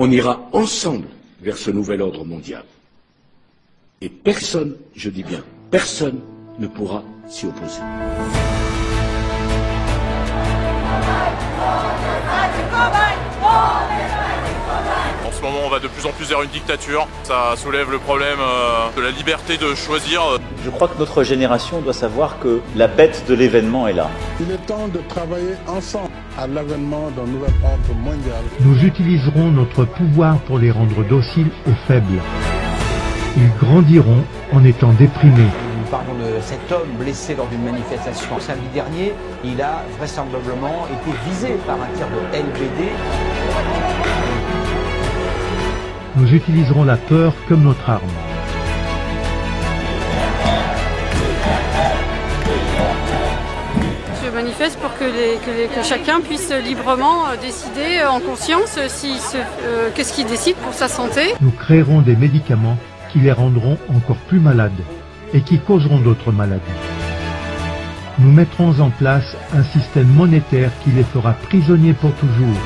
On ira ensemble vers ce nouvel ordre mondial. Et personne, je dis bien, personne ne pourra s'y opposer. En ce moment, on va de plus en plus vers une dictature. Ça soulève le problème de la liberté de choisir. Je crois que notre génération doit savoir que la bête de l'événement est là. Il est temps de travailler ensemble à l'avènement d'un nouvel ordre mondial. Nous utiliserons notre pouvoir pour les rendre dociles aux faibles. Ils grandiront en étant déprimés. Nous parlons de cet homme blessé lors d'une manifestation samedi dernier. Il a vraisemblablement été visé par un tir de LBD. Nous utiliserons la peur comme notre arme. Je manifeste pour que chacun puisse librement décider en conscience qu'est-ce qu'il décide pour sa santé. Nous créerons des médicaments qui les rendront encore plus malades et qui causeront d'autres maladies. Nous mettrons en place un système monétaire qui les fera prisonniers pour toujours.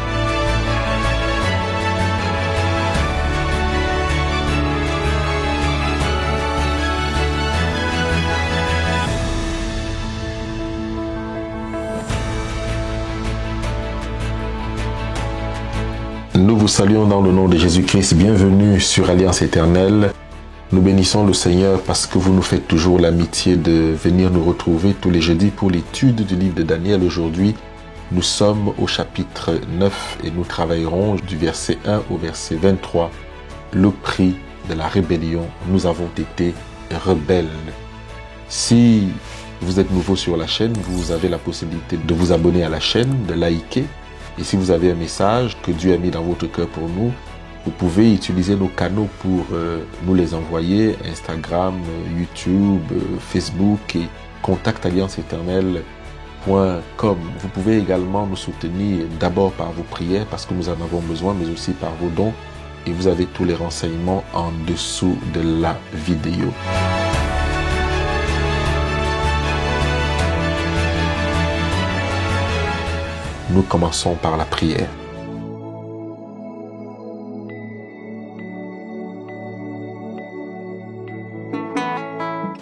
Nous vous saluons dans le nom de Jésus-Christ. Bienvenue sur Alliance Éternelle. Nous bénissons le Seigneur parce que vous nous faites toujours l'amitié de venir nous retrouver tous les jeudis pour l'étude du livre de Daniel. Aujourd'hui, nous sommes au chapitre 9 et nous travaillerons du verset 1 au verset 23. Le prix de la rébellion. Nous avons été rebelles. Si vous êtes nouveau sur la chaîne, vous avez la possibilité de vous abonner à la chaîne, de liker. Et si vous avez un message que Dieu a mis dans votre cœur pour nous, vous pouvez utiliser nos canaux pour nous les envoyer, Instagram, YouTube, Facebook et contactallianceéternelle.com. Vous pouvez également nous soutenir d'abord par vos prières parce que nous en avons besoin, mais aussi par vos dons. Et vous avez tous les renseignements en dessous de la vidéo. Nous commençons par la prière.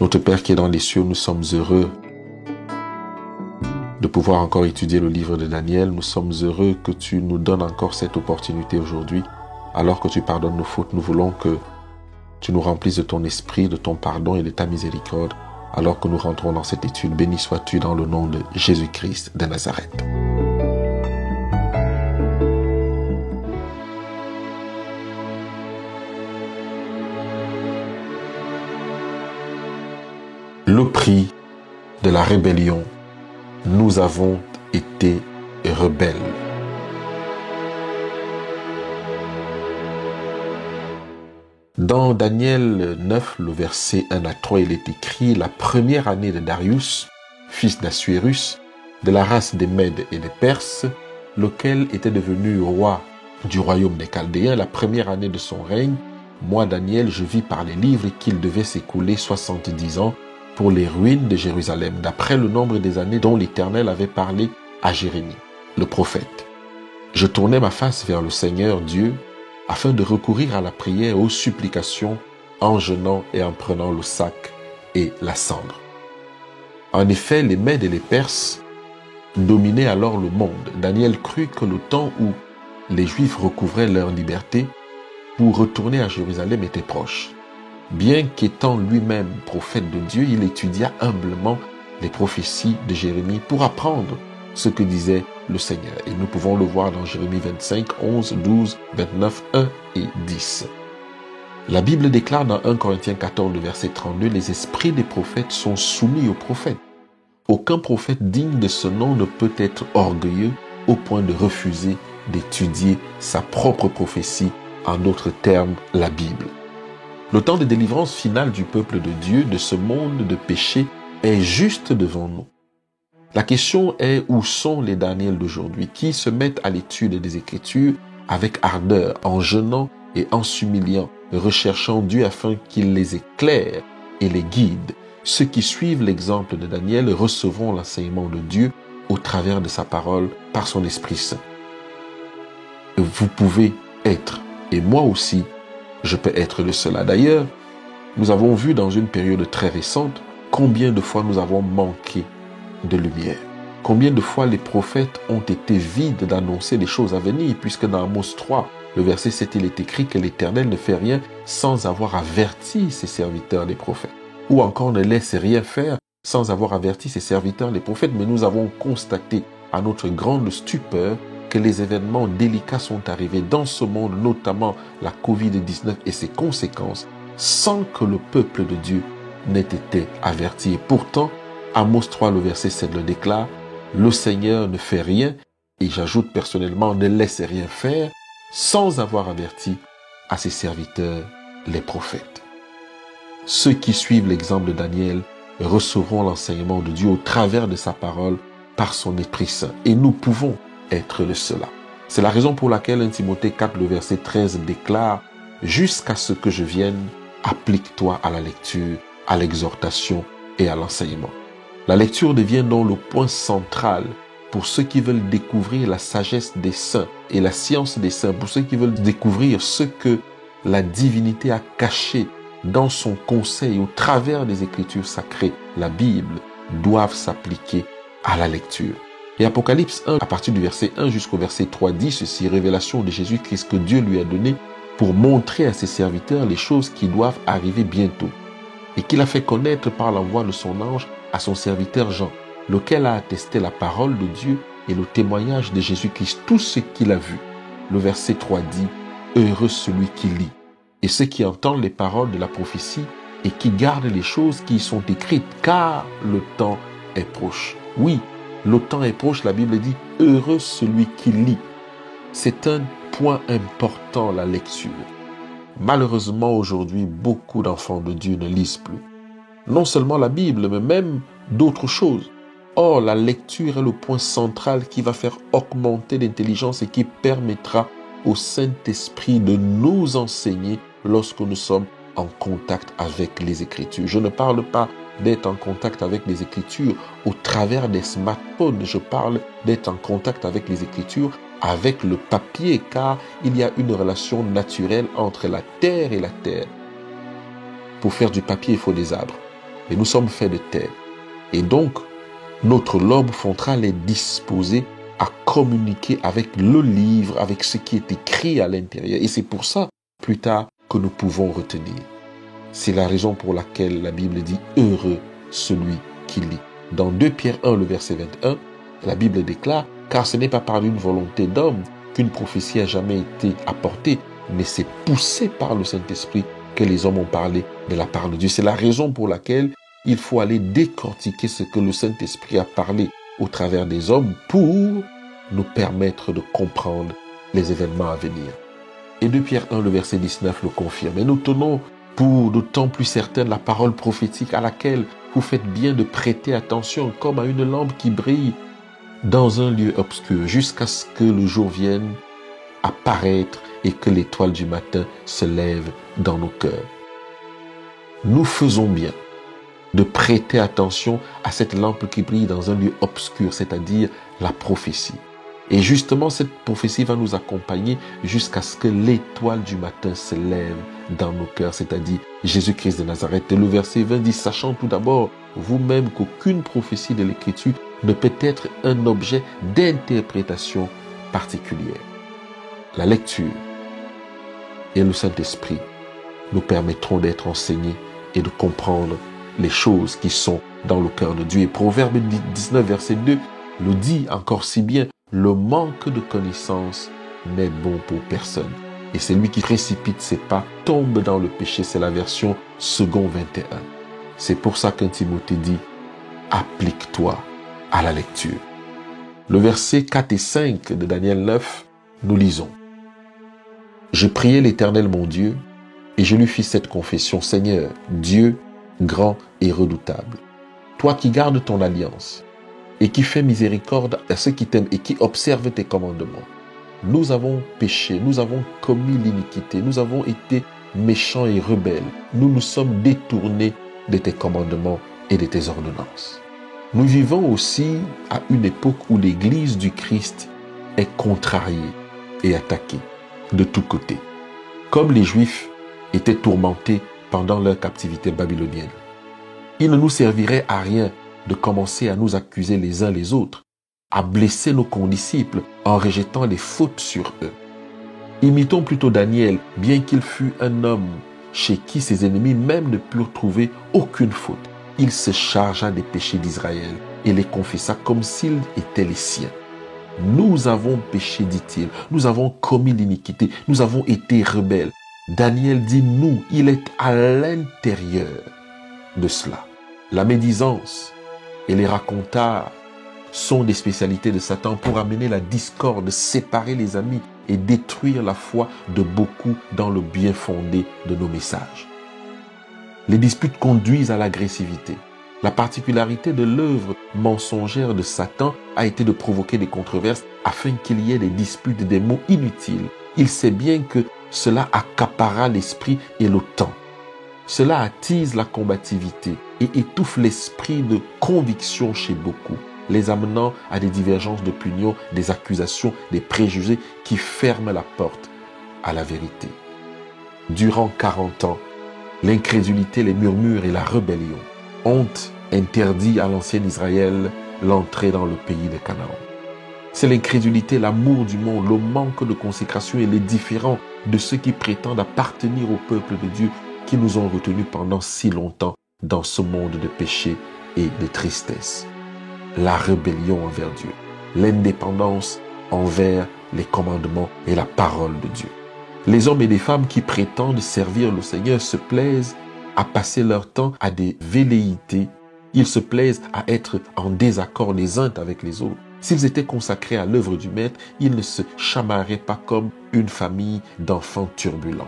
Notre Père qui est dans les cieux, nous sommes heureux de pouvoir encore étudier le livre de Daniel. Nous sommes heureux que tu nous donnes encore cette opportunité aujourd'hui. Alors que tu pardonnes nos fautes, nous voulons que tu nous remplisses de ton esprit, de ton pardon et de ta miséricorde. Alors que nous rentrons dans cette étude, béni sois-tu dans le nom de Jésus-Christ de Nazareth. Le prix de la rébellion. Nous avons été rebelles. Dans Daniel 9, le verset 1 à 3, il est écrit « La première année de Darius, fils d'Assuérus, de la race des Mèdes et des Perses, lequel était devenu roi du royaume des Chaldéens, la première année de son règne, moi, Daniel, je vis par les livres qu'il devait s'écouler 70 ans pour les ruines de Jérusalem, d'après le nombre des années dont l'Éternel avait parlé à Jérémie, le prophète. Je tournai ma face vers le Seigneur Dieu, afin de recourir à la prière et aux supplications, en jeûnant et en prenant le sac et la cendre. En effet, les Mèdes et les Perses dominaient alors le monde. Daniel crut que le temps où les Juifs recouvraient leur liberté pour retourner à Jérusalem était proche. Bien qu'étant lui-même prophète de Dieu, il étudia humblement les prophéties de Jérémie pour apprendre ce que disait le Seigneur. Et nous pouvons le voir dans Jérémie 25, 11, 12, 29, 1 et 10. La Bible déclare dans 1 Corinthiens 14, verset 32, « Les esprits des prophètes sont soumis aux prophètes. Aucun prophète digne de ce nom ne peut être orgueilleux au point de refuser d'étudier sa propre prophétie, en d'autres termes, la Bible. » Le temps de délivrance finale du peuple de Dieu, de ce monde de péché, est juste devant nous. La question est où sont les Daniel d'aujourd'hui qui se mettent à l'étude des Écritures avec ardeur, en jeûnant et en s'humiliant, recherchant Dieu afin qu'il les éclaire et les guide. Ceux qui suivent l'exemple de Daniel recevront l'enseignement de Dieu au travers de sa parole par son Esprit Saint. Vous pouvez être Et moi aussi, je peux être de cela. D'ailleurs, nous avons vu dans une période très récente combien de fois nous avons manqué de lumière. Combien de fois les prophètes ont été vides d'annoncer les choses à venir, puisque dans Amos 3, le verset 7, il est écrit que l'Éternel ne fait rien sans avoir averti ses serviteurs les prophètes. Ou encore ne laisse rien faire sans avoir averti ses serviteurs les prophètes. Mais nous avons constaté à notre grande stupeur que les événements délicats sont arrivés dans ce monde, notamment la COVID-19 et ses conséquences, sans que le peuple de Dieu n'ait été averti. Et pourtant, Amos 3, le verset 7 le déclare, « Le Seigneur ne fait rien, et j'ajoute personnellement, ne laisse rien faire, sans avoir averti à ses serviteurs, les prophètes. » Ceux qui suivent l'exemple de Daniel recevront l'enseignement de Dieu au travers de sa parole par son Esprit Saint. Et nous pouvons être de cela. C'est la raison pour laquelle 1 Timothée 4, le verset 13 déclare « Jusqu'à ce que je vienne, applique-toi à la lecture, à l'exhortation et à l'enseignement. » La lecture devient donc le point central pour ceux qui veulent découvrir la sagesse des saints et la science des saints, pour ceux qui veulent découvrir ce que la divinité a caché dans son conseil au travers des Écritures sacrées, la Bible, doivent s'appliquer à la lecture. Et Apocalypse 1, à partir du verset 1 jusqu'au verset 3, dit ceci, révélation de Jésus-Christ que Dieu lui a donné pour montrer à ses serviteurs les choses qui doivent arriver bientôt, et qu'il a fait connaître par l'envoi de son ange à son serviteur Jean, lequel a attesté la parole de Dieu et le témoignage de Jésus-Christ, tout ce qu'il a vu. Le verset 3 dit, « Heureux celui qui lit, et ceux qui entendent les paroles de la prophétie et qui gardent les choses qui y sont écrites, car le temps est proche. » Oui, le temps est proche, la Bible dit, « Heureux celui qui lit. » C'est un point important, la lecture. Malheureusement, aujourd'hui, beaucoup d'enfants de Dieu ne lisent plus. Non seulement la Bible, mais même d'autres choses. Or, la lecture est le point central qui va faire augmenter l'intelligence et qui permettra au Saint-Esprit de nous enseigner lorsque nous sommes en contact avec les Écritures. Je ne parle pas d'être en contact avec les Écritures au travers des smartphones. Je parle d'être en contact avec les Écritures avec le papier, car il y a une relation naturelle entre la terre et la terre. Pour faire du papier, il faut des arbres. Et nous sommes faits de terre. Et donc, notre lobe frontal est disposé à communiquer avec le livre, avec ce qui est écrit à l'intérieur. Et c'est pour ça, plus tard, que nous pouvons retenir. C'est la raison pour laquelle la Bible dit « Heureux celui qui lit ». Dans 2 Pierre 1, le verset 21, la Bible déclare « Car ce n'est pas par une volonté d'homme qu'une prophétie a jamais été apportée, mais c'est poussé par le Saint-Esprit que les hommes ont parlé de la part de Dieu. » C'est la raison pour laquelle il faut aller décortiquer ce que le Saint-Esprit a parlé au travers des hommes pour nous permettre de comprendre les événements à venir. Et 2 Pierre 1, le verset 19 le confirme. Et nous tenons pour d'autant plus certaine la parole prophétique à laquelle vous faites bien de prêter attention comme à une lampe qui brille dans un lieu obscur jusqu'à ce que le jour vienne apparaître et que l'étoile du matin se lève dans nos cœurs. Nous faisons bien de prêter attention à cette lampe qui brille dans un lieu obscur, c'est-à-dire la prophétie. Et justement, cette prophétie va nous accompagner jusqu'à ce que l'étoile du matin se lève dans nos cœurs, c'est-à-dire Jésus-Christ de Nazareth. Et le verset 20 dit, sachant tout d'abord vous-même qu'aucune prophétie de l'Écriture ne peut être un objet d'interprétation particulière. La lecture et le Saint-Esprit nous permettront d'être enseignés et de comprendre les choses qui sont dans le cœur de Dieu. Et Proverbe 19, verset 2 le dit encore si bien, le manque de connaissance n'est bon pour personne. Et celui qui précipite ses pas tombe dans le péché. C'est la version second 21. C'est pour ça qu'un Timothée dit, applique-toi à la lecture. Le verset 4 et 5 de Daniel 9, nous lisons. Je priai l'Éternel mon Dieu, et je lui fis cette confession, Seigneur, Dieu grand et redoutable, toi qui gardes ton alliance, et qui fais miséricorde à ceux qui t'aiment et qui observent tes commandements. Nous avons péché, nous avons commis l'iniquité, nous avons été méchants et rebelles. Nous nous sommes détournés de tes commandements et de tes ordonnances. Nous vivons aussi à une époque où l'Église du Christ est contrariée et attaquée de tous côtés. comme les Juifs étaient tourmentés pendant leur captivité babylonienne. Il ne nous servirait à rien de commencer à nous accuser les uns les autres, à blesser nos condisciples en rejetant les fautes sur eux. Imitons plutôt Daniel, bien qu'il fût un homme chez qui ses ennemis même ne purent trouver aucune faute. Il se chargea des péchés d'Israël et les confessa comme s'ils étaient les siens. Nous avons péché, dit-il, nous avons commis l'iniquité, nous avons été rebelles. Daniel dit nous, il est à l'intérieur de cela. La médisance et les racontars sont des spécialités de Satan pour amener la discorde, séparer les amis et détruire la foi de beaucoup dans le bien fondé de nos messages. Les disputes conduisent à l'agressivité. La particularité de l'œuvre mensongère de Satan a été de provoquer des controverses afin qu'il y ait des disputes, des mots inutiles. Il sait bien que cela accapara l'esprit et le temps. Cela attise la combativité et étouffe l'esprit de conviction chez beaucoup, les amenant à des divergences d'opinion, des accusations, des préjugés qui ferment la porte à la vérité. Durant 40 ans, l'incrédulité, les murmures et la rébellion ont interdit à l'ancien Israël l'entrée dans le pays de Canaan. C'est l'incrédulité, l'amour du monde, le manque de consécration et les différends de ceux qui prétendent appartenir au peuple de Dieu qui nous ont retenus pendant si longtemps dans ce monde de péché et de tristesse. La rébellion envers Dieu, l'indépendance envers les commandements et la parole de Dieu. Les hommes et les femmes qui prétendent servir le Seigneur se plaisent à passer leur temps à des velléités. Ils se plaisent à être en désaccord les uns avec les autres. S'ils étaient consacrés à l'œuvre du Maître, ils ne se chamaraient pas comme une famille d'enfants turbulents.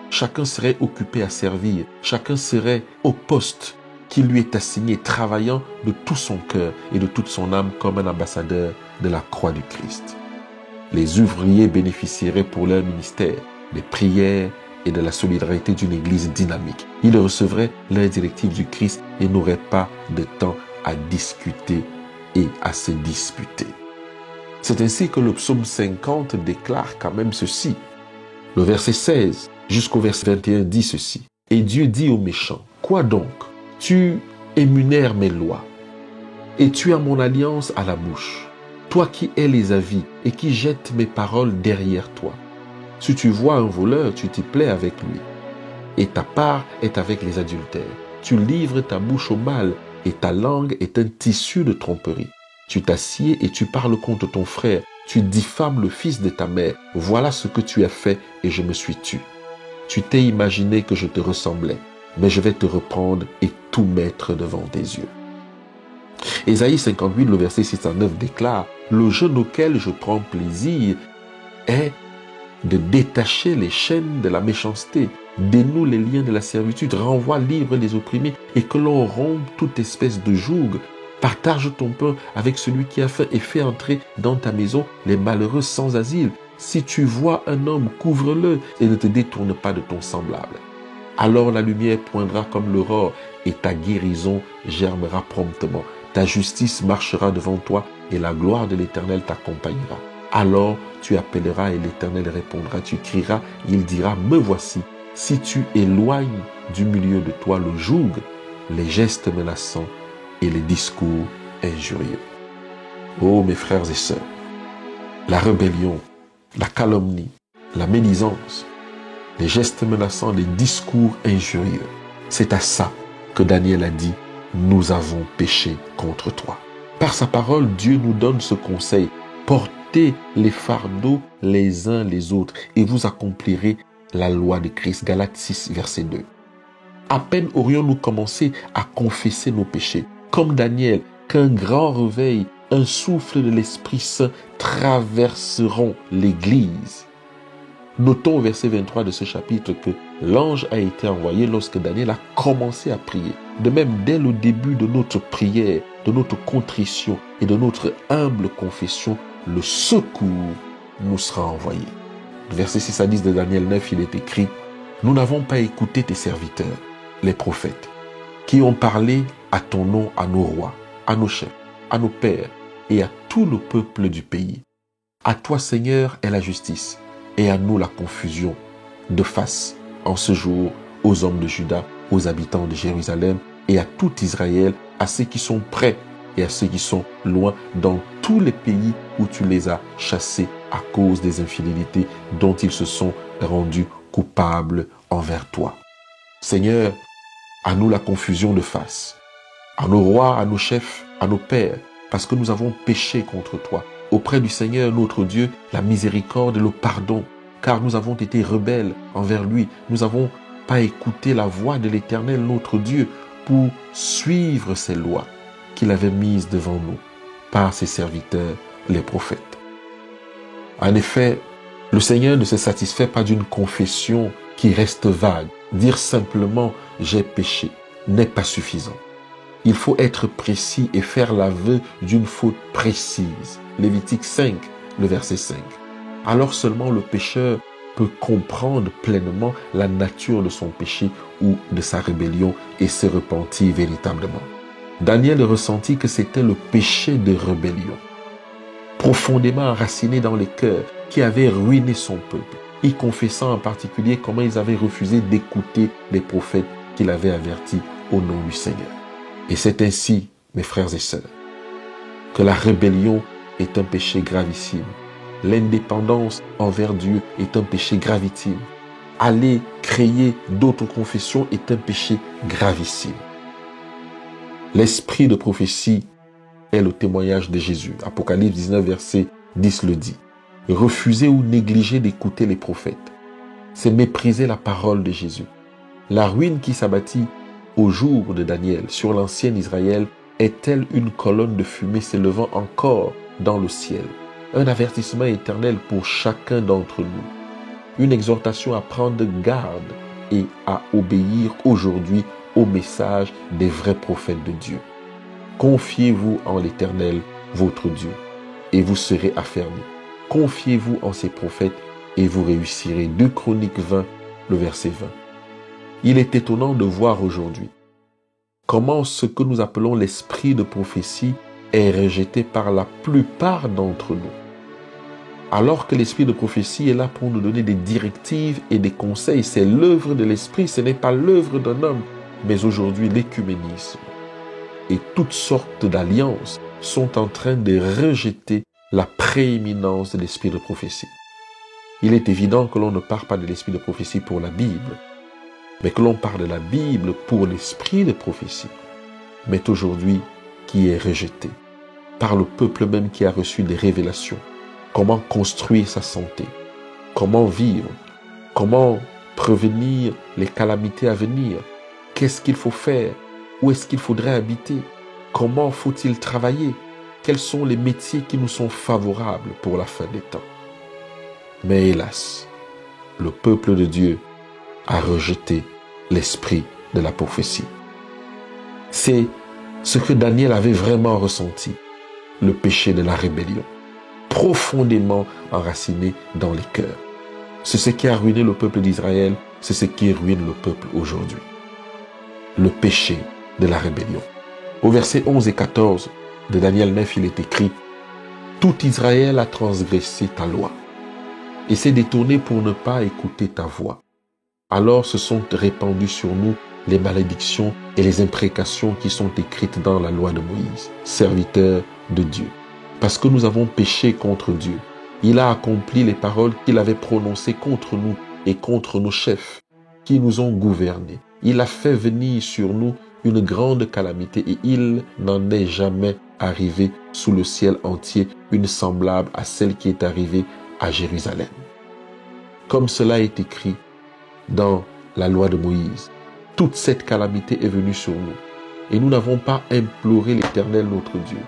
Chacun serait occupé à servir, chacun serait au poste qui lui est assigné, travaillant de tout son cœur et de toute son âme comme un ambassadeur de la croix du Christ. Les ouvriers bénéficieraient pour leur ministère des prières et de la solidarité d'une église dynamique. Ils recevraient les directives du Christ et n'auraient pas de temps à discuter et à se disputer. C'est ainsi que le psaume 50 déclare quand même ceci. Le verset 16 jusqu'au verset 21 dit ceci. Et Dieu dit aux méchants, quoi donc? Tu émunères mes lois et tu as mon alliance à la bouche. Toi qui hais les avis et qui jettes mes paroles derrière toi. Si tu vois un voleur, tu t'y plais avec lui. Et ta part est avec les adultères. Tu livres ta bouche au mal et ta langue est un tissu de tromperie. Tu t'assieds et tu parles contre ton frère. Tu diffames le fils de ta mère. Voilà ce que tu as fait et je me suis tu. Tu t'es imaginé que je te ressemblais, mais je vais te reprendre et tout mettre devant tes yeux. Ésaïe 58, le verset 6 à 9 déclare « Le jeûne auquel je prends plaisir est de détacher les chaînes de la méchanceté, dénoue les liens de la servitude, renvoie libre les opprimés et que l'on rompe toute espèce de joug. Partage ton pain avec celui qui a faim et fais entrer dans ta maison les malheureux sans asile. Si tu vois un homme, couvre-le et ne te détourne pas de ton semblable. Alors la lumière poindra comme l'aurore et ta guérison germera promptement. Ta justice marchera devant toi et la gloire de l'Éternel t'accompagnera. Alors tu appelleras et l'Éternel répondra. Tu crieras, il dira, me voici. Si tu éloignes du milieu de toi le joug, les gestes menaçants et les discours injurieux. Oh mes frères et sœurs, la rébellion, la calomnie, la médisance, les gestes menaçants, les discours injurieux, c'est à ça que Daniel a dit, nous avons péché contre toi. Par sa parole, Dieu nous donne ce conseil, portez les fardeaux les uns les autres et vous accomplirez la loi de Christ. Galates 6, verset 2. À peine aurions-nous commencé à confesser nos péchés, comme Daniel, qu'un grand réveil, un souffle de l'Esprit Saint traverseront l'Église. Notons au verset 23 de ce chapitre que l'ange a été envoyé lorsque Daniel a commencé à prier. De même, dès le début de notre prière, de notre contrition et de notre humble confession, le secours nous sera envoyé. Verset 6 à 10 de Daniel 9, il est écrit « Nous n'avons pas écouté tes serviteurs, les prophètes, qui ont parlé à ton nom à nos rois, à nos chefs, à nos pères et à tout le peuple du pays. À toi, Seigneur, est la justice, et à nous la confusion de face en ce jour aux hommes de Juda, aux habitants de Jérusalem et à tout Israël, à ceux qui sont près et à ceux qui sont loin dans tous les pays où tu les as chassés à cause des infidélités dont ils se sont rendus coupables envers toi. Seigneur, à nous la confusion de face, à nos rois, à nos chefs, à nos pères, parce que nous avons péché contre toi. Auprès du Seigneur notre Dieu, la miséricorde et le pardon, car nous avons été rebelles envers lui. Nous n'avons pas écouté la voix de l'Éternel notre Dieu pour suivre ses lois qu'il avait mises devant nous par ses serviteurs, les prophètes. En effet, le Seigneur ne se satisfait pas d'une confession qui reste vague. Dire simplement « j'ai péché » n'est pas suffisant. Il faut être précis et faire l'aveu d'une faute précise. Lévitique 5, le verset 5. Alors seulement le pécheur peut comprendre pleinement la nature de son péché ou de sa rébellion et se repentir véritablement. Daniel ressentit que c'était le péché de rébellion, profondément enraciné dans les cœurs, qui avait ruiné son peuple, y confessant en particulier comment ils avaient refusé d'écouter les prophètes qu'il avait avertis au nom du Seigneur. Et c'est ainsi, mes frères et sœurs, que la rébellion est un péché gravissime. L'indépendance envers Dieu est un péché gravissime. Aller créer d'autres confessions est un péché gravissime. L'esprit de prophétie est le témoignage de Jésus. Apocalypse 19, verset 10 le dit. Refuser ou négliger d'écouter les prophètes, c'est mépriser la parole de Jésus. La ruine qui s'abattit au jour de Daniel sur l'ancien Israël est telle une colonne de fumée s'élevant encore dans le ciel. Un avertissement éternel pour chacun d'entre nous. Une exhortation à prendre garde et à obéir aujourd'hui au message des vrais prophètes de Dieu. Confiez-vous en l'Éternel, votre Dieu, et vous serez affermis. Confiez-vous en ses prophètes et vous réussirez. 2 Chroniques 20, le verset 20. Il est étonnant de voir aujourd'hui comment ce que nous appelons l'esprit de prophétie est rejeté par la plupart d'entre nous. Alors que l'esprit de prophétie est là pour nous donner des directives et des conseils, c'est l'œuvre de l'esprit, ce n'est pas l'œuvre d'un homme. Mais aujourd'hui, l'écuménisme et toutes sortes d'alliances sont en train de rejeter la prééminence de l'esprit de prophétie. Il est évident que l'on ne parle pas de l'esprit de prophétie pour la Bible, mais que l'on parle de la Bible pour l'esprit de prophétie, mais aujourd'hui qui est rejeté par le peuple même qui a reçu des révélations. Comment construire sa santé, comment vivre, comment prévenir les calamités à venir, qu'est-ce qu'il faut faire, où est-ce qu'il faudrait habiter, comment faut-il travailler, quels sont les métiers qui nous sont favorables pour la fin des temps. Mais hélas, le peuple de Dieu a rejeté l'esprit de la prophétie. C'est ce que Daniel avait vraiment ressenti, le péché de la rébellion, profondément enraciné dans les cœurs. C'est ce qui a ruiné le peuple d'Israël, c'est ce qui ruine le peuple aujourd'hui. Le péché de la rébellion. Au verset 11 et 14 de Daniel 9, il est écrit « Tout Israël a transgressé ta loi et s'est détourné pour ne pas écouter ta voix. Alors se sont répandues sur nous les malédictions et les imprécations qui sont écrites dans la loi de Moïse, serviteur de Dieu. Parce que nous avons péché contre Dieu, il a accompli les paroles qu'il avait prononcées contre nous et contre nos chefs qui nous ont gouvernés. Il a fait venir sur nous une grande calamité et il n'en est jamais arrivé sous le ciel entier une semblable à celle qui est arrivée à Jérusalem. Comme cela est écrit dans la loi de Moïse, toute cette calamité est venue sur nous et nous n'avons pas imploré l'Éternel notre Dieu.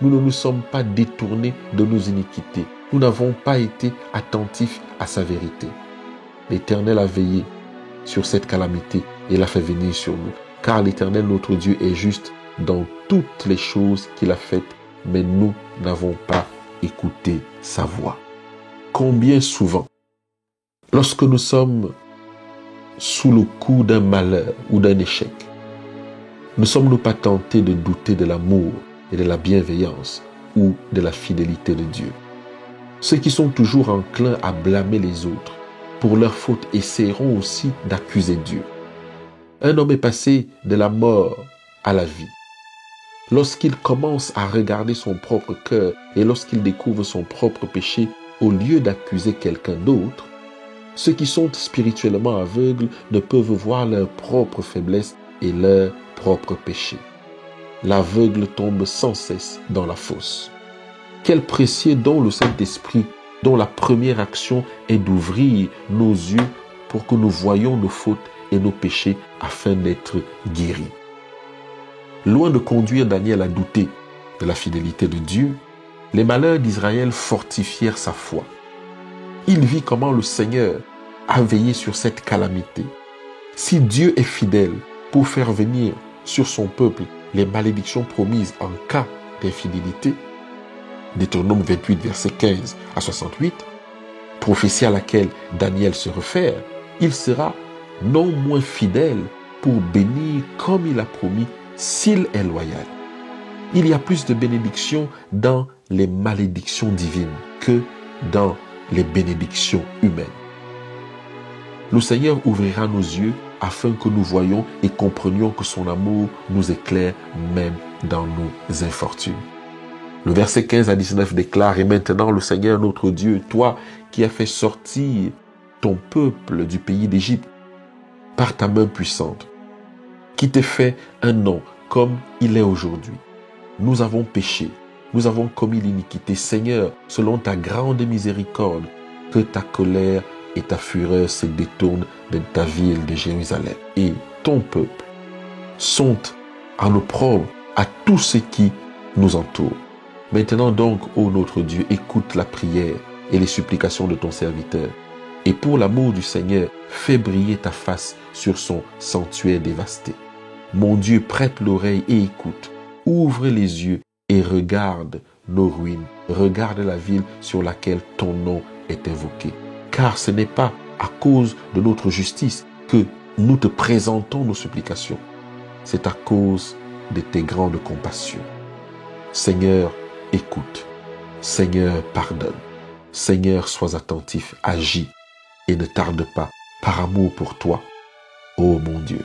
Nous ne nous sommes pas détournés de nos iniquités. Nous n'avons pas été attentifs à sa vérité. L'Éternel a veillé sur cette calamité et l'a fait venir sur nous. Car l'Éternel notre Dieu est juste dans toutes les choses qu'il a faites, mais nous n'avons pas écouté sa voix. Combien souvent, lorsque nous sommes sous le coup d'un malheur ou d'un échec, ne sommes-nous pas tentés de douter de l'amour et de la bienveillance ou de la fidélité de Dieu? Ceux qui sont toujours enclins à blâmer les autres pour leur faute, essaieront aussi d'accuser Dieu. Un homme est passé de la mort à la vie. Lorsqu'il commence à regarder son propre cœur et lorsqu'il découvre son propre péché, au lieu d'accuser quelqu'un d'autre, ceux qui sont spirituellement aveugles ne peuvent voir leur propre faiblesse et leur propre péché. L'aveugle tombe sans cesse dans la fosse. Quel précieux don le Saint-Esprit, dont la première action est d'ouvrir nos yeux pour que nous voyions nos fautes et nos péchés afin d'être guéris. Loin de conduire Daniel à douter de la fidélité de Dieu, les malheurs d'Israël fortifièrent sa foi. Il vit comment le Seigneur a veillé sur cette calamité. Si Dieu est fidèle pour faire venir sur son peuple les malédictions promises en cas d'infidélité, Deutéronome 28, versets 15 à 68, prophétie à laquelle Daniel se réfère, il sera non moins fidèle pour bénir comme il a promis s'il est loyal. Il y a plus de bénédictions dans les malédictions divines que dans les bénédictions humaines. Le Seigneur ouvrira nos yeux afin que nous voyions et comprenions que son amour nous éclaire même dans nos infortunes. Le verset 15 à 19 déclare « Et maintenant le Seigneur notre Dieu, toi qui as fait sortir ton peuple du pays d'Égypte par ta main puissante, qui t'ait fait un nom comme il est aujourd'hui. Nous avons péché, nous avons commis l'iniquité. Seigneur, selon ta grande miséricorde, que ta colère et ta fureur se détournent de ta ville de Jérusalem. Et ton peuple sont en opprobre à tous ceux qui nous entourent. Maintenant donc, ô notre Dieu, écoute la prière et les supplications de ton serviteur. Et pour l'amour du Seigneur, fais briller ta face sur son sanctuaire dévasté. Mon Dieu, prête l'oreille et écoute. Ouvre les yeux et regarde nos ruines. Regarde la ville sur laquelle ton nom est invoqué. Car ce n'est pas à cause de notre justice que nous te présentons nos supplications. C'est à cause de tes grandes compassions. Seigneur, écoute. Seigneur, pardonne. Seigneur, sois attentif, agis et ne tarde pas par amour pour toi, ô mon Dieu,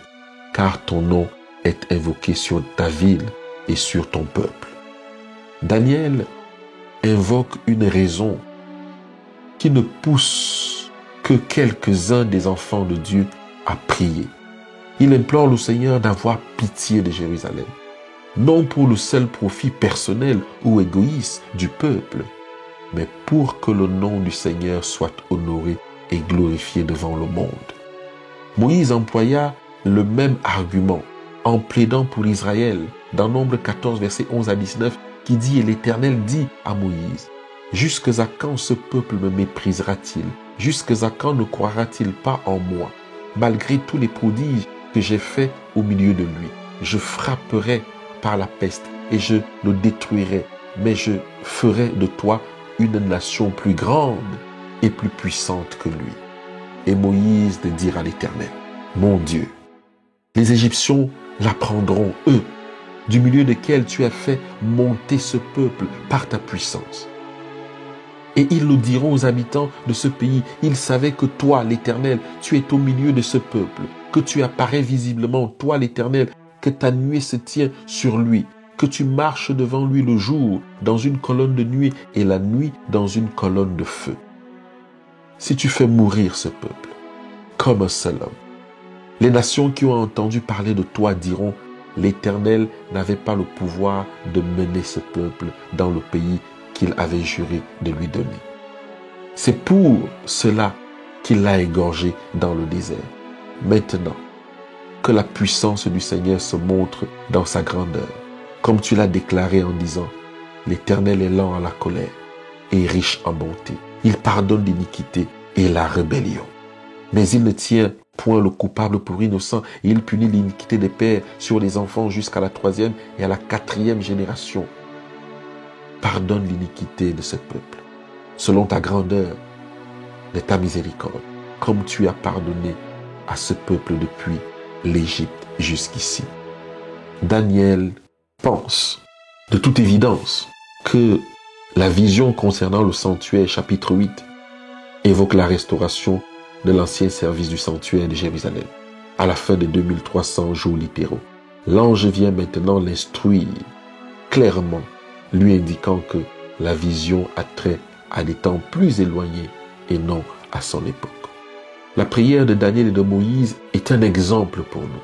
car ton nom est invoqué sur ta ville et sur ton peuple. Daniel invoque une raison qui ne pousse que quelques-uns des enfants de Dieu à prier. Il implore le Seigneur d'avoir pitié de Jérusalem, non pour le seul profit personnel ou égoïste du peuple, mais pour que le nom du Seigneur soit honoré et glorifié devant le monde. Moïse employa le même argument en plaidant pour Israël dans Nombre 14, versets 11 à 19, qui dit « Et l'Éternel dit à Moïse, « Jusque à quand ce peuple me méprisera-t-il? Jusque à quand ne croira-t-il pas en moi? Malgré tous les prodiges que j'ai faits au milieu de lui, je frapperai par la peste et je le détruirai, mais je ferai de toi une nation plus grande et plus puissante que lui. » Et Moïse de dire à l'Éternel, « Mon Dieu, les Égyptiens l'apprendront, eux, du milieu desquels tu as fait monter ce peuple par ta puissance. Et ils le diront aux habitants de ce pays, ils savaient que toi, l'Éternel, tu es au milieu de ce peuple, que tu apparais visiblement, toi, l'Éternel, que ta nuée se tient sur lui, que tu marches devant lui le jour dans une colonne de nuée et la nuit dans une colonne de feu. Si tu fais mourir ce peuple, comme un seul homme, les nations qui ont entendu parler de toi diront, l'Éternel n'avait pas le pouvoir de mener ce peuple dans le pays qu'il avait juré de lui donner. C'est pour cela qu'il l'a égorgé dans le désert. Maintenant, que la puissance du Seigneur se montre dans sa grandeur, comme tu l'as déclaré en disant, l'Éternel est lent à la colère et riche en bonté. Il pardonne l'iniquité et la rébellion. Mais il ne tient point le coupable pour innocent et il punit l'iniquité des pères sur les enfants jusqu'à la 3e et à la 4e génération. Pardonne l'iniquité de ce peuple, selon ta grandeur de ta miséricorde, comme tu as pardonné à ce peuple depuis l'Égypte jusqu'ici. Daniel pense, de toute évidence, que la vision concernant le sanctuaire, chapitre 8, évoque la restauration de l'ancien service du sanctuaire de Jérusalem, à la fin des 2300 jours littéraux. L'ange vient maintenant l'instruire clairement, lui indiquant que la vision a trait à des temps plus éloignés et non à son époque. La prière de Daniel et de Moïse est un exemple pour nous.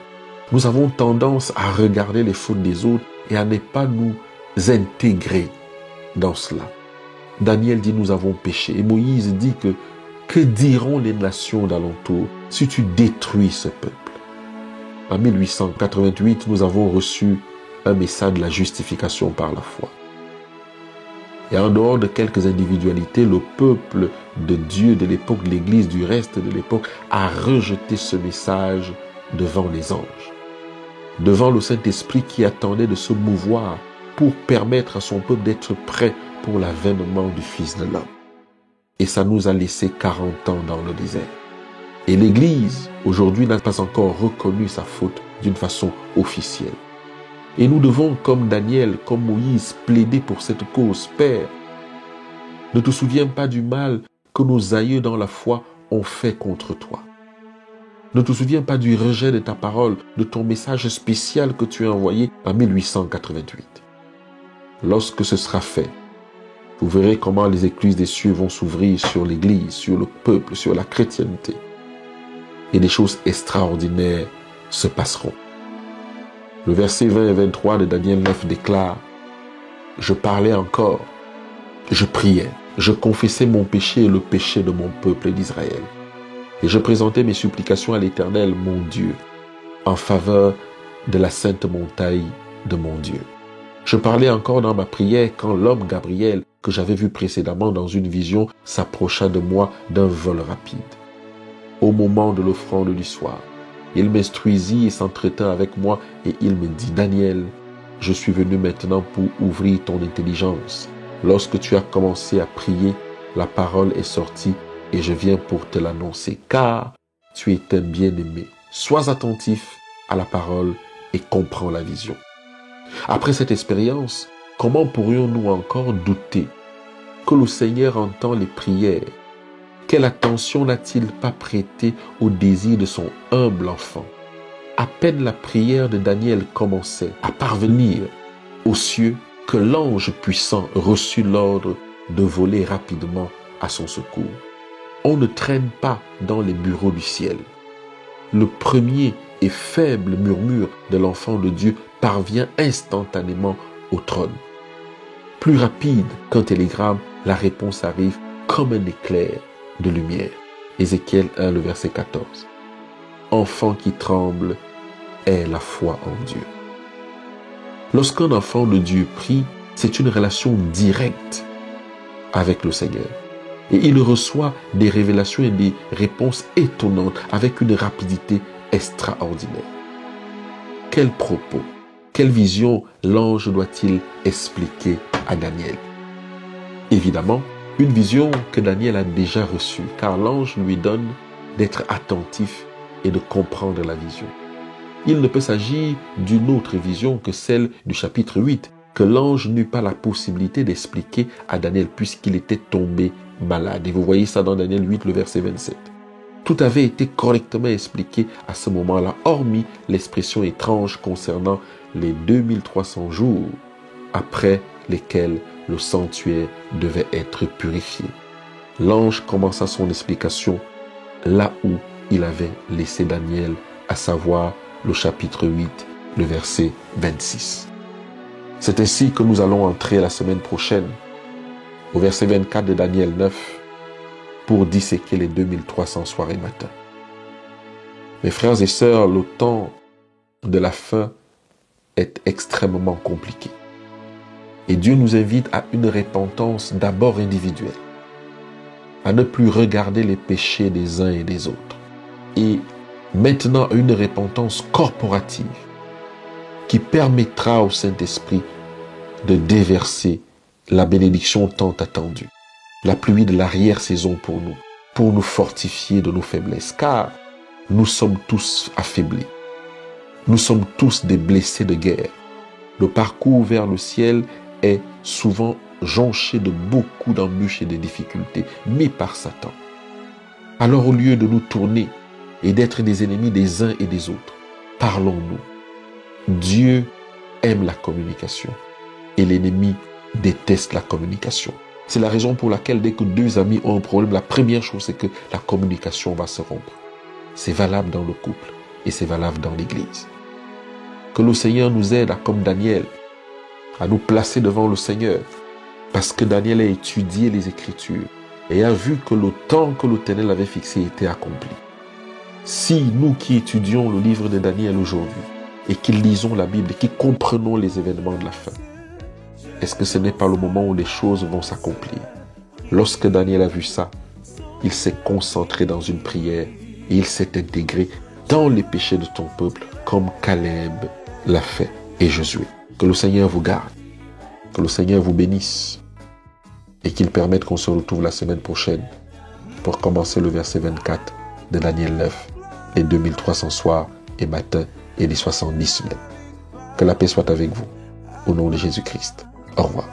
Nous avons tendance à regarder les fautes des autres et à ne pas nous intégrer dans cela. Daniel dit nous avons péché et Moïse dit que diront les nations d'alentour si tu détruis ce peuple? En 1888, nous avons reçu un message de la justification par la foi. Et en dehors de quelques individualités, le peuple de Dieu de l'époque de l'Église, du reste de l'époque, a rejeté ce message devant les anges, devant le Saint-Esprit qui attendait de se mouvoir pour permettre à son peuple d'être prêt pour l'avènement du Fils de l'homme. Et ça nous a laissé 40 ans dans le désert. Et l'Église, aujourd'hui, n'a pas encore reconnu sa faute d'une façon officielle. Et nous devons, comme Daniel, comme Moïse, plaider pour cette cause. Père, ne te souviens pas du mal que nos aïeux dans la foi ont fait contre toi. Ne te souviens pas du rejet de ta parole, de ton message spécial que tu as envoyé en 1888. Lorsque ce sera fait, vous verrez comment les écluses des cieux vont s'ouvrir sur l'Église, sur le peuple, sur la chrétienté. Et des choses extraordinaires se passeront. Le verset 20 et 23 de Daniel 9 déclare « Je parlais encore, je priais, je confessais mon péché et le péché de mon peuple d'Israël. Et je présentais mes supplications à l'Éternel, mon Dieu, en faveur de la sainte montagne de mon Dieu. Je parlais encore dans ma prière quand l'homme Gabriel, que j'avais vu précédemment dans une vision, s'approcha de moi d'un vol rapide. Au moment de l'offrande du soir, il m'instruisit et s'entretint avec moi et il me dit « Daniel, je suis venu maintenant pour ouvrir ton intelligence. Lorsque tu as commencé à prier, la parole est sortie et je viens pour te l'annoncer, car tu es un bien-aimé. Sois attentif à la parole et comprends la vision. » Après cette expérience, comment pourrions-nous encore douter que le Seigneur entend les prières? Quelle attention n'a-t-il pas prêté au désir de son humble enfant? À peine la prière de Daniel commençait à parvenir aux cieux que l'ange puissant reçut l'ordre de voler rapidement à son secours. On ne traîne pas dans les bureaux du ciel. Le premier et faible murmure de l'enfant de Dieu parvient instantanément au trône. Plus rapide qu'un télégramme, la réponse arrive comme un éclair de lumière. Ézéchiel 1, le verset 14. Enfant qui tremble est la foi en Dieu. Lorsqu'un enfant de Dieu prie, c'est une relation directe avec le Seigneur. Et il reçoit des révélations et des réponses étonnantes avec une rapidité extraordinaire. Quel propos, quelle vision l'ange doit-il expliquer à Daniel? Évidemment, une vision que Daniel a déjà reçue, car l'ange lui donne d'être attentif et de comprendre la vision. Il ne peut s'agir d'une autre vision que celle du chapitre 8, que l'ange n'eut pas la possibilité d'expliquer à Daniel puisqu'il était tombé malade. Et vous voyez ça dans Daniel 8, le verset 27. Tout avait été correctement expliqué à ce moment-là, hormis l'expression étrange concernant les 2300 jours après lesquels le sanctuaire devait être purifié. L'ange commença son explication là où il avait laissé Daniel, à savoir le chapitre 8, le verset 26. C'est ainsi que nous allons entrer la semaine prochaine au verset 24 de Daniel 9 pour disséquer les 2300 soirs et matins. Mes frères et sœurs, le temps de la fin est extrêmement compliqué. Et Dieu nous invite à une repentance d'abord individuelle, à ne plus regarder les péchés des uns et des autres, et maintenant une repentance corporative qui permettra au Saint-Esprit de déverser la bénédiction tant attendue, la pluie de l'arrière-saison pour nous fortifier de nos faiblesses, car nous sommes tous affaiblis. Nous sommes tous des blessés de guerre. Le parcours vers le ciel est souvent jonché de beaucoup d'embûches et de difficultés, mis par Satan. Alors au lieu de nous tourner et d'être des ennemis des uns et des autres, parlons-nous. Dieu aime la communication et l'ennemi déteste la communication. C'est la raison pour laquelle dès que deux amis ont un problème, la première chose c'est que la communication va se rompre. C'est valable dans le couple et c'est valable dans l'église. Que le Seigneur nous aide, comme Daniel, à nous placer devant le Seigneur, parce que Daniel a étudié les Écritures et a vu que le temps que l'Éternel avait fixé était accompli. Si nous qui étudions le livre de Daniel aujourd'hui et qui lisons la Bible et qui comprenons les événements de la fin, est-ce que ce n'est pas le moment où les choses vont s'accomplir? Lorsque Daniel a vu ça, il s'est concentré dans une prière et il s'est intégré dans les péchés de ton peuple comme Caleb l'a fait et Josué. Que le Seigneur vous garde, que le Seigneur vous bénisse et qu'il permette qu'on se retrouve la semaine prochaine pour commencer le verset 24 de Daniel 9, les 2300 soirs et matins et les 70 semaines. Que la paix soit avec vous, au nom de Jésus-Christ. Au revoir.